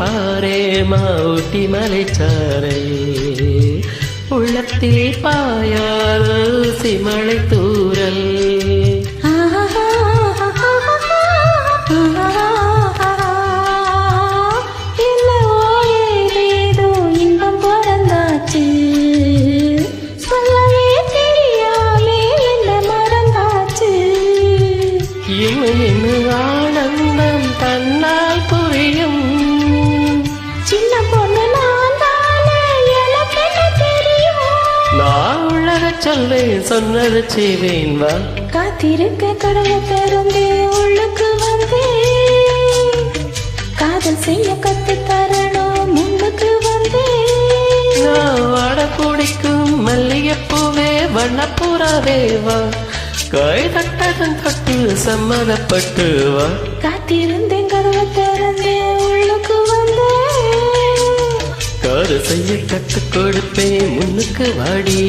பாரே ஊட்டி மலைச்சாரை உள்ளத்தில் பாயாத சிமலை தூரல் ஆனந்தம் தன்னால் புரியும் சின்ன பொண்ணு நான் தானே எனக்கு தெரியும் நான் உள்ளத சொல்வேன் சொன்னது செய்வேன் வா காத்திருக்க கடலை திறந்தே உள்ளுக்கு வந்தே காதல் செய்ய கத்து தரணும் முன்னுக்கு வந்தே நான் வாட பிடிக்கும் மல்லிகைப்பூவே வண்ணப்புறாவே வா கை தட்டதன் தொட்டு சம்மதப்பட்டு வா காத்திருந்தேன் கதவை திறந்தே உள்ளுக்கு வந்தே காது செய்ய கற்றுக் கொடுப்பேன் முன்னுக்கு வாடி